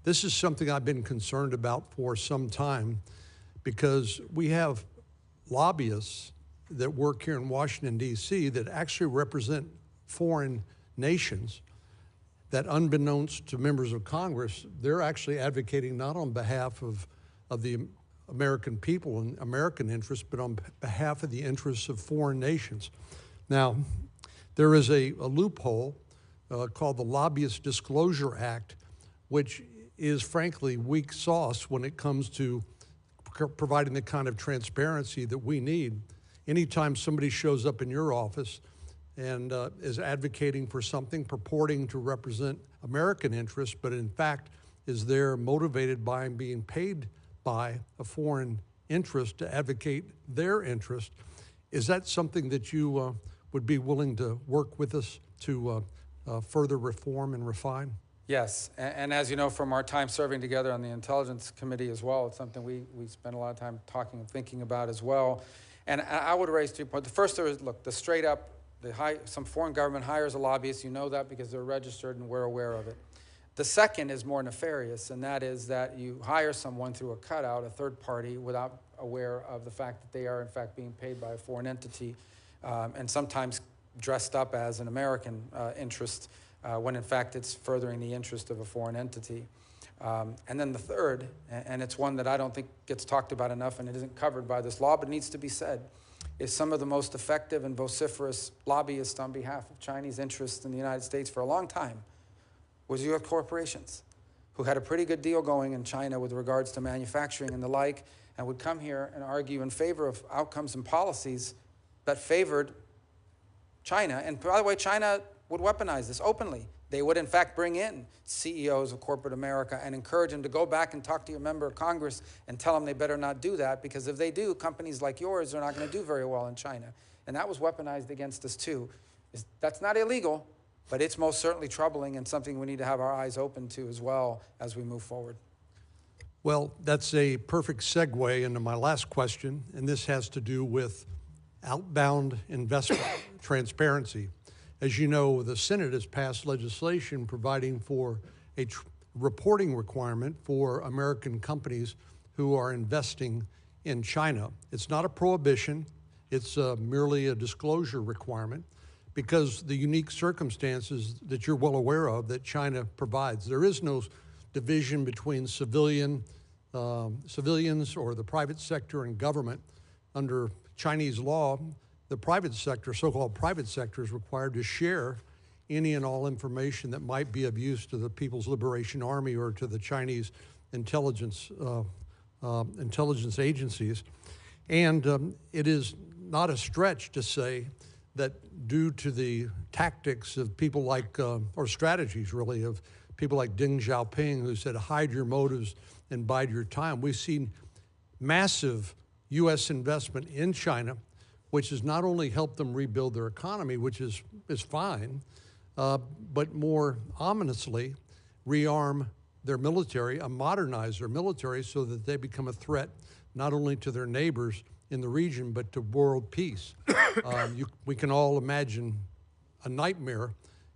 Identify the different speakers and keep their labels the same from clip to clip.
Speaker 1: This is something I've been concerned about for some time because we have lobbyists that work here in Washington, D.C. that actually represent foreign nations that, unbeknownst to members of Congress, they're actually advocating not on behalf of the American people and American interests, but on behalf of the interests of foreign nations. Now, there is a loophole called the Lobbyist Disclosure Act, which is frankly weak sauce when it comes to providing the kind of transparency that we need. Anytime somebody shows up in your office and is advocating for something purporting to represent American interests, but in fact is there motivated by and being paid by a foreign interest to advocate their interest, is that something that you would be willing to work with us to further reform and refine?
Speaker 2: Yes, and as you know from our time serving together on the Intelligence Committee as well, it's something we spend a lot of time talking and thinking about as well. And I would raise 3 points. The first is, look, the straight up, some foreign government hires a lobbyist. You know that because they're registered and we're aware of it. The second is more nefarious, and that is that you hire someone through a cutout, a third party, without aware of the fact that they are in fact being paid by a foreign entity, and sometimes dressed up as an American interest, when in fact it's furthering the interest of a foreign entity. And then the third, and it's one that I don't think gets talked about enough and it isn't covered by this law, but needs to be said, is some of the most effective and vociferous lobbyists on behalf of Chinese interests in the United States for a long time was U.S. corporations who had a pretty good deal going in China with regards to manufacturing and the like, and would come here and argue in favor of outcomes and policies that favored China. And by the way, China would weaponize this openly. They would, in fact, bring in CEOs of corporate America and encourage them to go back and talk to your member of Congress and tell them they better not do that, because if they do, companies like yours are not going to do very well in China. And that was weaponized against us, too. That's not illegal, but it's most certainly troubling and something we need to have our eyes open to as well as we move forward.
Speaker 1: Well, that's a perfect segue into my last question, and this has to do with outbound investment transparency. As you know, the Senate has passed legislation providing for a reporting requirement for American companies who are investing in China. It's not a prohibition, it's merely a disclosure requirement because the unique circumstances that you're well aware of that China provides. There is no division between civilians or the private sector and government. Under Chinese law, the private sector, so-called private sector, is required to share any and all information that might be of use to the People's Liberation Army or to the Chinese intelligence agencies. And it is not a stretch to say that due to the tactics of people like, or strategies really, of people like Deng Xiaoping, who said, hide your motives and bide your time, we've seen massive U.S. investment in China, which has not only helped them rebuild their economy, which is fine, but more ominously rearm their military, modernize their military so that they become a threat not only to their neighbors in the region, but to world peace. We can all imagine a nightmare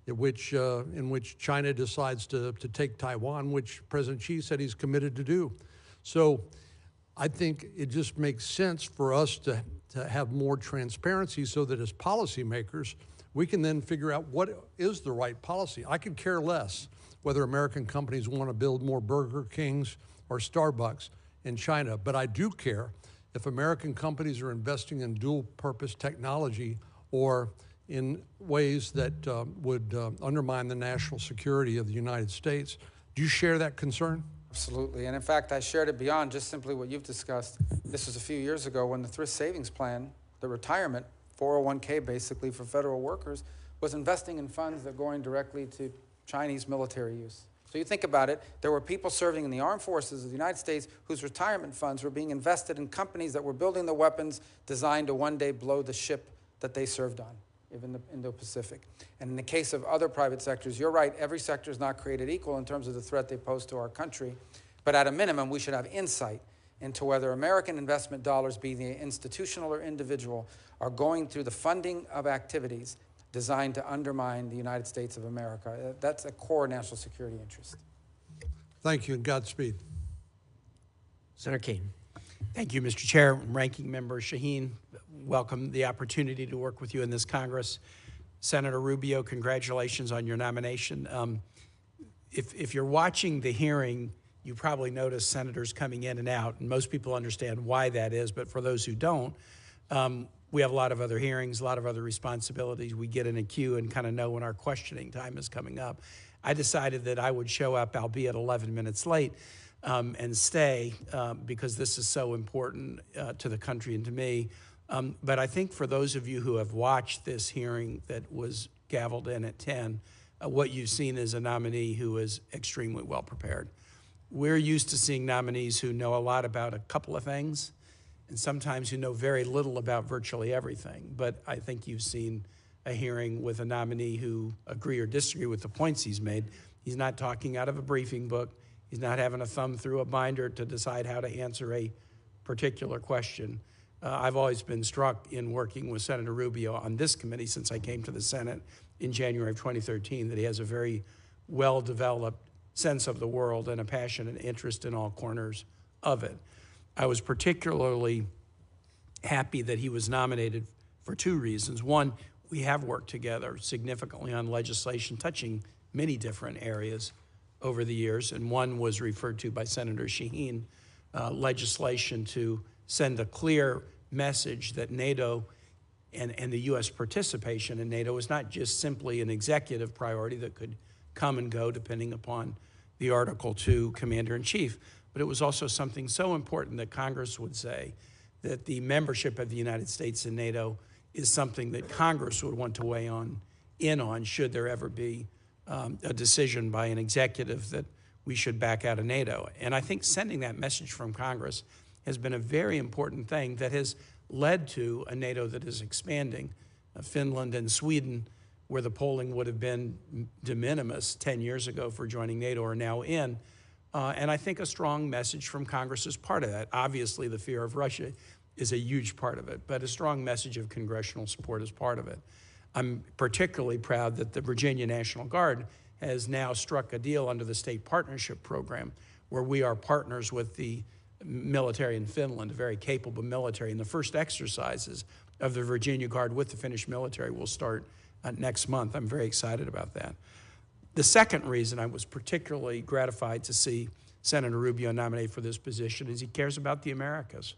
Speaker 1: in which China decides to take Taiwan, which President Xi said he's committed to do. So I think it just makes sense for us to have more transparency so that as policymakers, we can then figure out what is the right policy. I could care less whether American companies want to build more Burger Kings or Starbucks in China, but I do care if American companies are investing in dual-purpose technology or in ways that would undermine the national security of the United States. Do you share that concern?
Speaker 2: Absolutely, and in fact, I shared it beyond just simply what you've discussed. This was a few years ago when the Thrift Savings Plan, the retirement, 401k basically for federal workers, was investing in funds that are going directly to Chinese military use. So you think about it, there were people serving in the armed forces of the United States whose retirement funds were being invested in companies that were building the weapons designed to one day blow the ship that they served on, even the Indo-Pacific. And in the case of other private sectors, you're right, every sector is not created equal in terms of the threat they pose to our country. But at a minimum, we should have insight into whether American investment dollars, be they institutional or individual, are going through the funding of activities designed to undermine the United States of America. That's a core national security interest.
Speaker 1: Thank you and Godspeed.
Speaker 3: Senator Kane.
Speaker 4: Thank you, Mr. Chair. Ranking Member Shaheen, welcome the opportunity to work with you in this Congress. Senator Rubio, congratulations on your nomination. If you're watching the hearing, you probably notice senators coming in and out, and most people understand why that is, but for those who don't, we have a lot of other hearings, a lot of other responsibilities. We get in a queue and kind of know when our questioning time is coming up. I decided that I would show up, albeit 11 minutes late, and stay because this is so important to the country and to me. But I think for those of you who have watched this hearing that was gavelled in at 10, what you've seen is a nominee who is extremely well prepared. We're used to seeing nominees who know a lot about a couple of things and sometimes who know very little about virtually everything. But I think you've seen a hearing with a nominee who agree or disagree with the points he's made. He's not talking out of a briefing book. He's not having a thumb through a binder to decide how to answer a particular question. I've always been struck in working with Senator Rubio on this committee since I came to the Senate in January of 2013 that he has a very well-developed sense of the world and a passion and interest in all corners of it. I was particularly happy that he was nominated for two reasons. One, we have worked together significantly on legislation touching many different areas over the years, and one was referred to by Senator Shaheen, legislation to send a clear message that NATO and the U.S. participation in NATO is not just simply an executive priority that could come and go depending upon the Article II Commander-in-Chief, but it was also something so important that Congress would say that the membership of the United States in NATO is something that Congress would want to weigh in on should there ever be a decision by an executive that we should back out of NATO. And I think sending that message from Congress has been a very important thing that has led to a NATO that is expanding. Finland and Sweden, where the polling would have been de minimis 10 years ago for joining NATO, are now in. And I think a strong message from Congress is part of that. Obviously, the fear of Russia is a huge part of it, but a strong message of congressional support is part of it. I'm particularly proud that the Virginia National Guard has now struck a deal under the State Partnership Program where we are partners with the military in Finland, a very capable military. And the first exercises of the Virginia Guard with the Finnish military will start next month. I'm very excited about that. The second reason I was particularly gratified to see Senator Rubio nominated for this position is he cares about the Americas.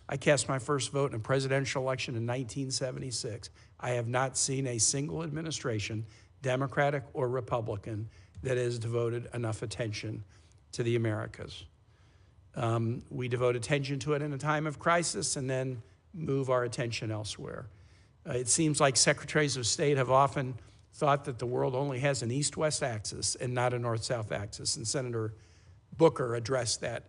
Speaker 4: I cast my first vote in a presidential election in 1976. I have not seen a single administration, Democratic or Republican, that has devoted enough attention to the Americas. We devote attention to it in a time of crisis and then move our attention elsewhere. It seems like secretaries of state have often thought that the world only has an east-west axis and not a north-south axis, and Senator Booker addressed that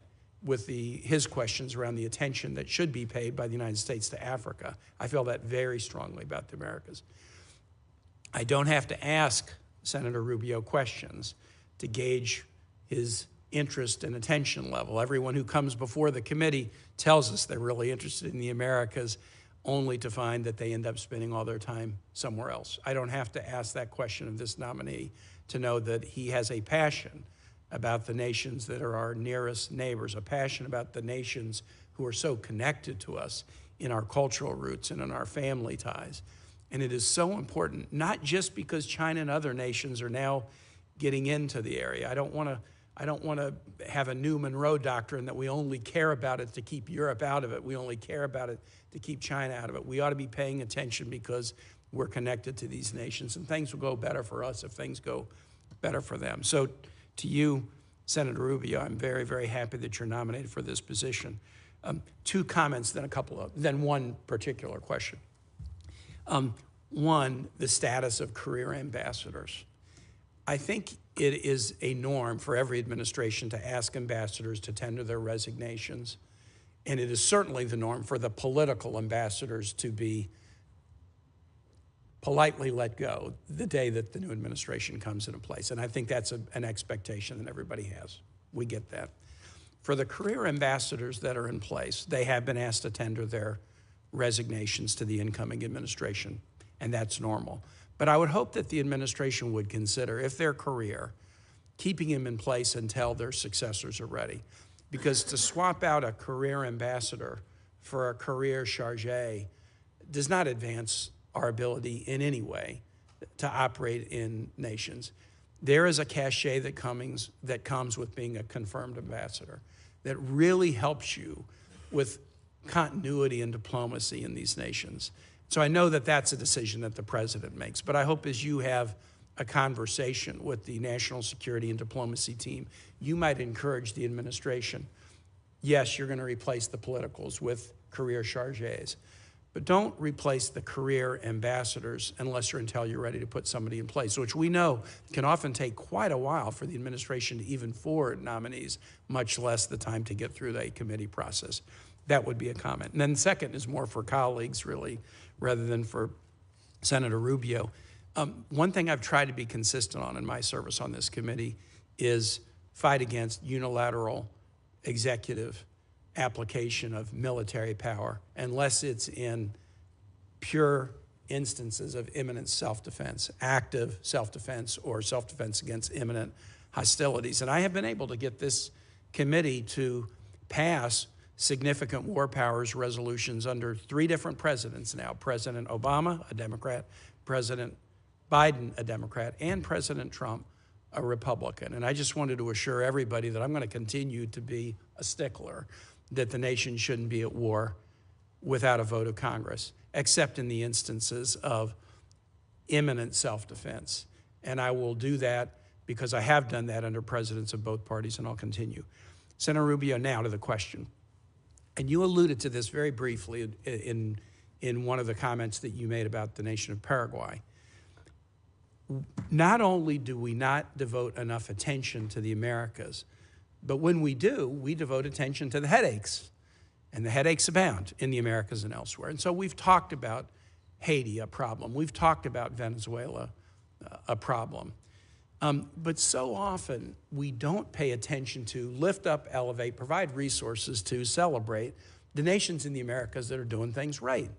Speaker 4: with his questions around the attention that should be paid by the United States to Africa. I feel that very strongly about the Americas. I don't have to ask Senator Rubio questions to gauge his interest and attention level. Everyone who comes before the committee tells us they're really interested in the Americas, only to find that they end up spending all their time somewhere else. I don't have to ask that question of this nominee to know that he has a passion about the nations that are our nearest neighbors, a passion about the nations who are so connected to us in our cultural roots and in our family ties. And it is so important, not just because China and other nations are now getting into the area. I don't want to have a new Monroe doctrine that we only care about it to keep Europe out of it. We only care about it to keep China out of it. We ought to be paying attention because we're connected to these nations, and things will go better for us if things go better for them. So to you, Senator Rubio, I'm very, very happy that you're nominated for this position. Two comments, then one particular question. One, the status of career ambassadors. I think it is a norm for every administration to ask ambassadors to tender their resignations, and it is certainly the norm for the political ambassadors to be politely let go the day that the new administration comes into place. And I think that's an expectation that everybody has. We get that. For the career ambassadors that are in place, they have been asked to tender their resignations to the incoming administration, and that's normal. But I would hope that the administration would consider, if their career keeping him in place until their successors are ready. Because to swap out a career ambassador for a career chargé does not advance our ability in any way to operate in nations. There is a cachet that comes with being a confirmed ambassador that really helps you with continuity and diplomacy in these nations. So I know that that's a decision that the president makes, but I hope as you have a conversation with the national security and diplomacy team, you might encourage the administration, yes, you're going to replace the politicals with career chargés, but don't replace the career ambassadors until you're ready to put somebody in place, which we know can often take quite a while for the administration to even forward nominees, much less the time to get through the committee process. That would be a comment. And then the second is more for colleagues, really, rather than for Senator Rubio. One thing I've tried to be consistent on in my service on this committee is fight against unilateral executive application of military power unless it's in pure instances of imminent self-defense, active self-defense or self-defense against imminent hostilities. And I have been able to get this committee to pass significant war powers resolutions under 3 different presidents now. President Obama, a Democrat, President Biden, a Democrat, and President Trump, a Republican. And I just wanted to assure everybody that I'm going to continue to be a stickler that the nation shouldn't be at war without a vote of Congress, except in the instances of imminent self-defense. And I will do that because I have done that under presidents of both parties, and I'll continue. Senator Rubio, now to the question. And you alluded to this very briefly in one of the comments that you made about the nation of Paraguay. Not only do we not devote enough attention to the Americas, but when we do, we devote attention to the headaches. And the headaches abound in the Americas and elsewhere. And so we've talked about Haiti, a problem. We've talked about Venezuela, a problem. But so often we don't pay attention to lift up, elevate, provide resources to celebrate the nations in the Americas that are doing things right.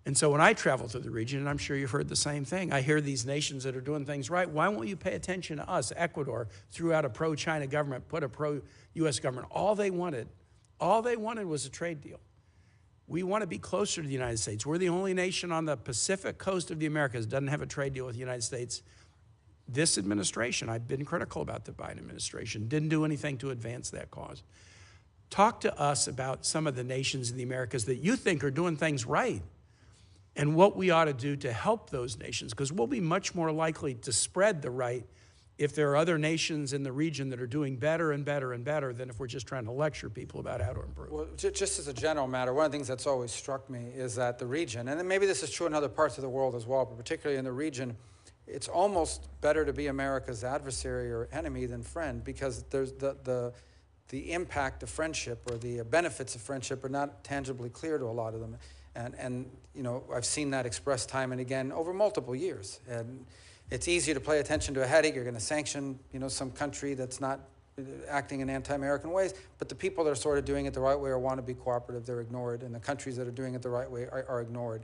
Speaker 4: And so when I travel through the region, and I'm sure you've heard the same thing, I hear these nations that are doing things right. Why won't you pay attention to us? Ecuador threw out a pro-China government, put a pro-U.S. government. All they wanted was a trade deal. We want to be closer to the United States. We're the only nation on the Pacific coast of the Americas that doesn't have a trade deal with the United States. This administration, I've been critical about the Biden administration, didn't do anything to advance that cause. Talk to us about some of the nations in the Americas that you think are doing things right and what we ought to do to help those nations, because we'll be much more likely to spread the right if there are other nations in the region that are doing better and better and better than if we're just trying to lecture people about how to improve.
Speaker 2: Well, just as a general matter, one of the things that's always struck me is that the region, and then maybe this is true in other parts of the world as well, but particularly in the region, it's almost better to be America's adversary or enemy than friend, because there's the impact of friendship or the benefits of friendship are not tangibly clear to a lot of them. And you know, I've seen that expressed time and again over multiple years. And it's easier to pay attention to a headache. You're going to sanction, you know, some country that's not acting in anti-American ways, but the people that are sort of doing it the right way or want to be cooperative, they're ignored, and the countries that are doing it the right way are ignored.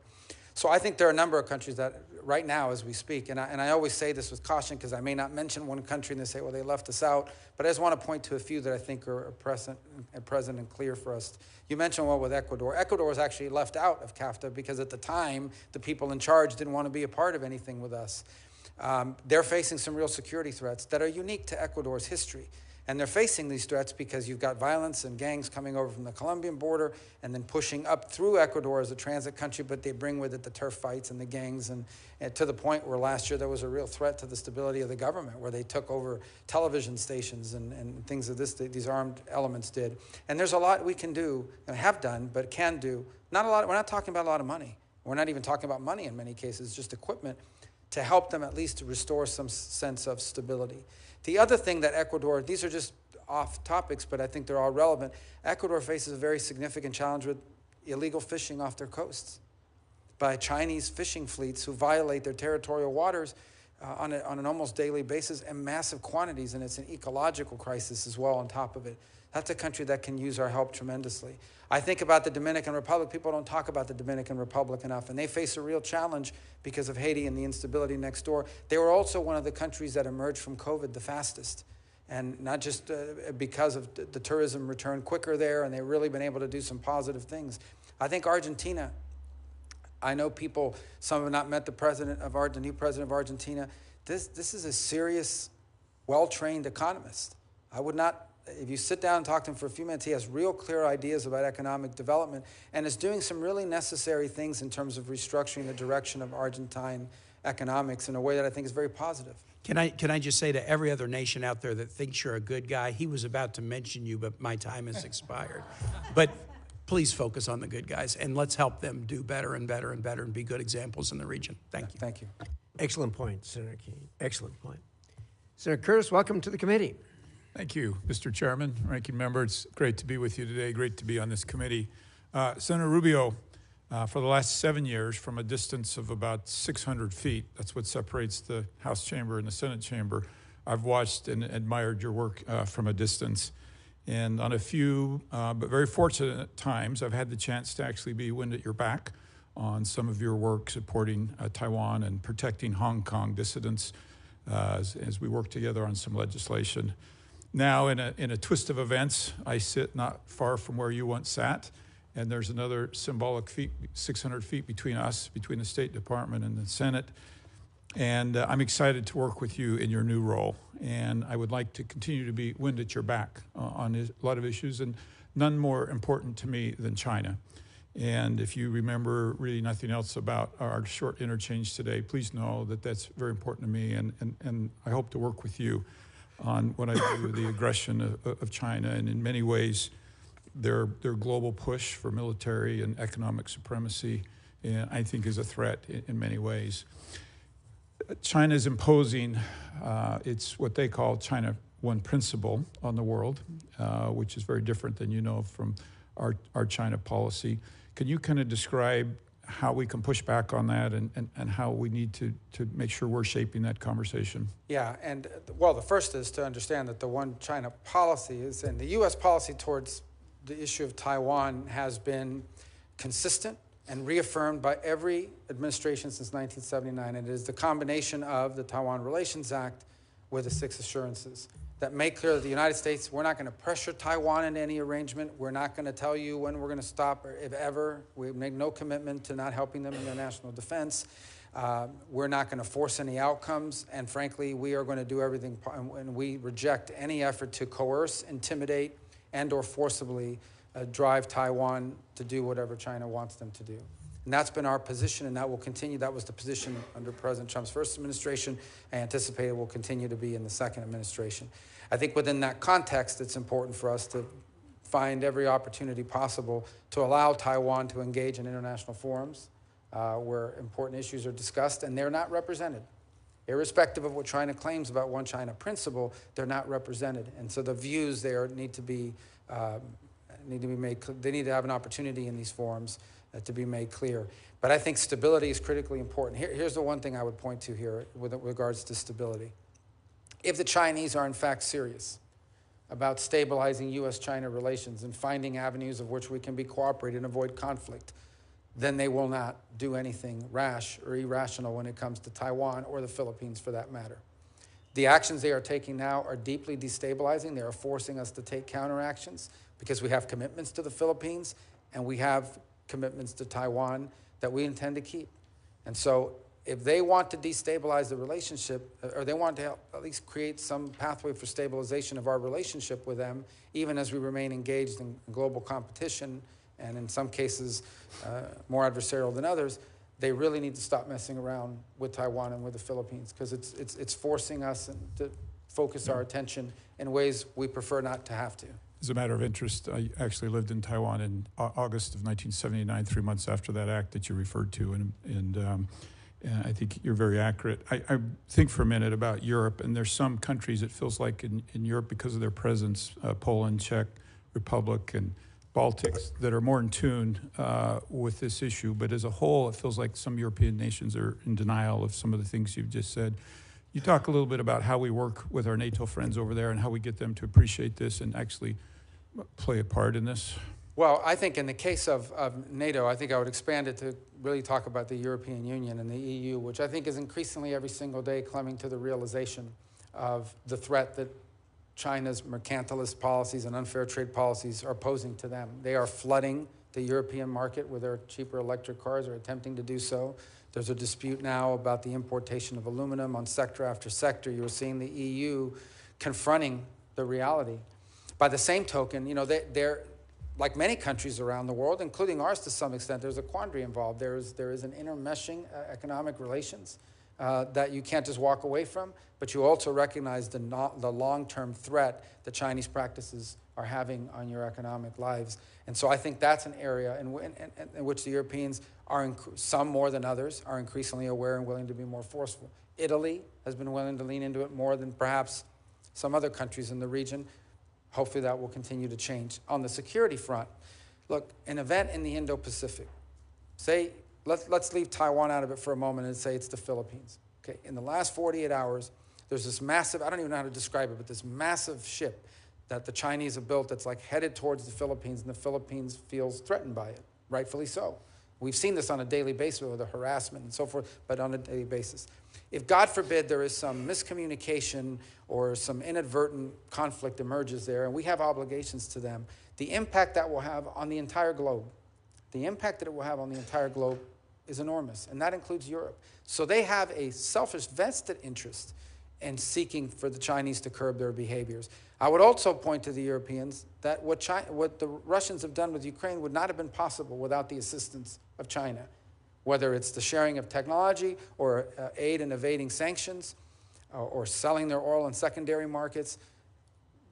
Speaker 2: So I think there are a number of countries that right now as we speak, and I always say this with caution because I may not mention one country and they say, well, they left us out, but I just want to point to a few that I think are present and clear for us. You mentioned one with Ecuador. Ecuador was actually left out of CAFTA because at the time, the people in charge didn't want to be a part of anything with us. They're facing some real security threats that are unique to Ecuador's history. And they're facing these threats because you've got violence and gangs coming over from the Colombian border and then pushing up through Ecuador as a transit country, but they bring with it the turf fights and the gangs, and to the point where last year there was a real threat to the stability of the government, where they took over television stations and things of these armed elements did. And there's a lot we can do, and have done, but can do. Not a lot. We're not talking about a lot of money. We're not even talking about money in many cases, just equipment to help them at least to restore some sense of stability. The other thing that Ecuador, these are just off topics, but I think they're all relevant. Ecuador faces a very significant challenge with illegal fishing off their coasts by Chinese fishing fleets who violate their territorial waters on an almost daily basis and massive quantities, and it's an ecological crisis as well on top of it. That's a country that can use our help tremendously. I think about the Dominican Republic. People don't talk about the Dominican Republic enough, and they face a real challenge because of Haiti and the instability next door. They were also one of the countries that emerged from COVID the fastest, and not just because of the tourism return quicker there, and they've really been able to do some positive things. I think Argentina, I know people, some have not met the new president of Argentina. This is a serious, well-trained economist. I would not, if you sit down and talk to him for a few minutes, he has real clear ideas about economic development and is doing some really necessary things in terms of restructuring the direction of Argentine economics in a way that I think is very positive.
Speaker 4: Can I just say to every other nation out there that thinks you're a good guy, he was about to mention you, but my time has expired. But please focus on the good guys, and let's help them do better and better and better and be good examples in the region. Thank you.
Speaker 2: Thank you.
Speaker 3: Excellent point, Senator Keene. Excellent point. Senator Curtis, welcome to the committee.
Speaker 5: Thank you, Mr. Chairman, Ranking Member. It's great to be with you today. Great to be on this committee. Senator Rubio, for the last 7 years, from a distance of about 600 feet, that's what separates the House chamber and the Senate chamber, I've watched and admired your work from a distance. And on a few, but very fortunate times, I've had the chance to actually be wind at your back on some of your work supporting Taiwan and protecting Hong Kong dissidents as we work together on some legislation. Now, in a twist of events, I sit not far from where you once sat, and there's another symbolic 600 feet between us, between the State Department and the Senate. And I'm excited to work with you in your new role. And I would like to continue to be wind at your back on a lot of issues, and none more important to me than China. And if you remember really nothing else about our short interchange today, please know that that's very important to me, and I hope to work with you on what I view the aggression of China, and in many ways, their global push for military and economic supremacy, and I think is a threat in many ways. China is imposing, it's what they call China One principle on the world, which is very different than you know from our China policy. Can you kind of describe how we can push back on that and how we need to make sure we're shaping that conversation?
Speaker 2: Yeah, and well, the first is to understand that the One China policy is, and the U.S. policy towards the issue of Taiwan has been consistent and reaffirmed by every administration since 1979. And it is the combination of the Taiwan Relations Act with the 6 assurances that make clear that the United States, we're not going to pressure Taiwan into any arrangement. We're not going to tell you when we're going to stop, or if ever. We make no commitment to not helping them in their national defense. We're not going to force any outcomes. And frankly, we are going to do everything, and we reject any effort to coerce, intimidate, and or forcibly drive Taiwan to do whatever China wants them to do. And that's been our position, and that will continue. That was the position under President Trump's first administration. I anticipate it will continue to be in the second administration. I think within that context, it's important for us to find every opportunity possible to allow Taiwan to engage in international forums where important issues are discussed, and they're not represented. Irrespective of what China claims about One China principle, they're not represented. And so the views there need to be made clear. They need to have an opportunity in these forums to be made clear. But I think stability is critically important. Here's the one thing I would point to here with regards to stability. If the Chinese are in fact serious about stabilizing U.S.-China relations and finding avenues of which we can be cooperative and avoid conflict, then they will not do anything rash or irrational when it comes to Taiwan or the Philippines for that matter. The actions they are taking now are deeply destabilizing. They are forcing us to take counteractions because we have commitments to the Philippines and we have commitments to Taiwan that we intend to keep. And so if they want to destabilize the relationship, or they want to help at least create some pathway for stabilization of our relationship with them, even as we remain engaged in global competition, and in some cases more adversarial than others, they really need to stop messing around with Taiwan and with the Philippines, because it's forcing us to focus our attention in ways we prefer not to have to.
Speaker 5: As a matter of interest, I actually lived in Taiwan in August of 1979, 3 months after that act that you referred to, and I think you're very accurate. I think for a minute about Europe, and there's some countries it feels like in Europe, because of their presence, Poland, Czech Republic, and Baltics, that are more in tune with this issue. But as a whole, it feels like some European nations are in denial of some of the things you've just said. You talk a little bit about how we work with our NATO friends over there and how we get them to appreciate this and actually play a part in this.
Speaker 2: Well, I think in the case of NATO, I think I would expand it to really talk about the European Union and the EU, which I think is increasingly every single day coming to the realization of the threat that China's mercantilist policies and unfair trade policies are posing to them. They are flooding the European market with their cheaper electric cars, or attempting to do so. There's a dispute now about the importation of aluminum on sector after sector. You're seeing the EU confronting the reality. By the same token, you know, they're like many countries around the world, including ours to some extent, there's a quandary involved. There is an intermeshing economic relations that you can't just walk away from, but you also recognize the long-term threat that Chinese practices are having on your economic lives. And so I think that's an area in which the Europeans are, some more than others, are increasingly aware and willing to be more forceful. Italy has been willing to lean into it more than perhaps some other countries in the region. Hopefully that will continue to change. On the security front, look, an event in the Indo-Pacific, say, let's leave Taiwan out of it for a moment and say it's the Philippines. Okay, in the last 48 hours, there's this massive, I don't even know how to describe it, but this massive ship that the Chinese have built that's like headed towards the Philippines, and the Philippines feels threatened by it, rightfully so. We've seen this on a daily basis with the harassment and so forth, but on a daily basis. If, God forbid, there is some miscommunication or some inadvertent conflict emerges there, and we have obligations to them, the impact that will have on the entire globe, the impact that it will have on the entire globe is enormous, and that includes Europe. So they have a selfish, vested interest in seeking for the Chinese to curb their behaviors. I would also point to the Europeans that what the Russians have done with Ukraine would not have been possible without the assistance of China, whether it's the sharing of technology or aid in evading sanctions or selling their oil in secondary markets.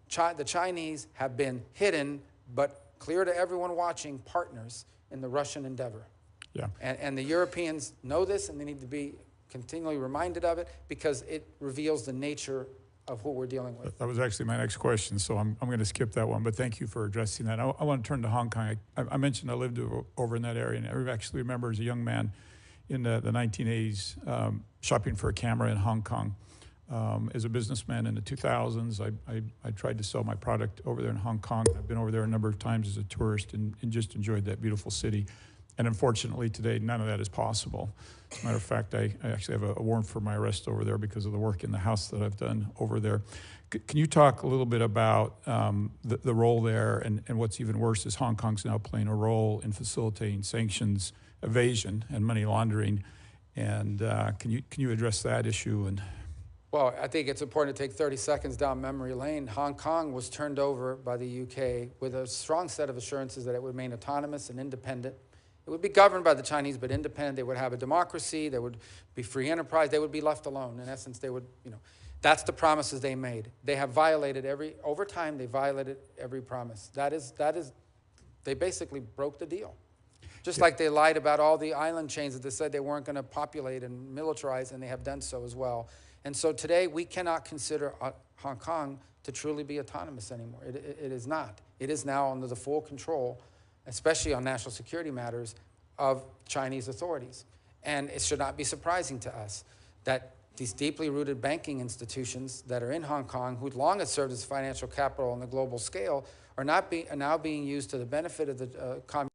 Speaker 2: The Chinese have been hidden, but clear to everyone watching, partners in the Russian endeavor.
Speaker 5: Yeah.
Speaker 2: And the Europeans know this, and they need to be continually reminded of it, because it reveals the nature of who we're dealing with.
Speaker 5: That was actually my next question, so I'm going to skip that one, but thank you for addressing that. I want to turn to Hong Kong. I mentioned I lived over in that area, and I actually remember as a young man in the 1980s shopping for a camera in Hong Kong. As a businessman in the 2000s, I tried to sell my product over there in Hong Kong. I've been over there a number of times as a tourist and just enjoyed that beautiful city. And unfortunately today, none of that is possible. As a matter of fact, I actually have a warrant for my arrest over there because of the work in the house that I've done over there. Can you talk a little bit about the role there, and what's even worse is Hong Kong's now playing a role in facilitating sanctions evasion and money laundering. And can you address that issue? And
Speaker 2: well, I think it's important to take 30 seconds down memory lane. Hong Kong was turned over by the UK with a strong set of assurances that it would remain autonomous and independent. It would be governed by the Chinese, but independent. They would have a democracy. There would be free enterprise. They would be left alone. In essence, they would, that's the promises they made. They have violated over time, they violated every promise. They basically broke the deal. Just like they lied about all the island chains that they said they weren't going to populate and militarize, and they have done so as well. And so today, we cannot consider Hong Kong to truly be autonomous anymore. It is not. It is now under the full control, especially on national security matters, of Chinese authorities. And it should not be surprising to us that these deeply rooted banking institutions that are in Hong Kong, who long have served as financial capital on the global scale, are now being used to the benefit of the communist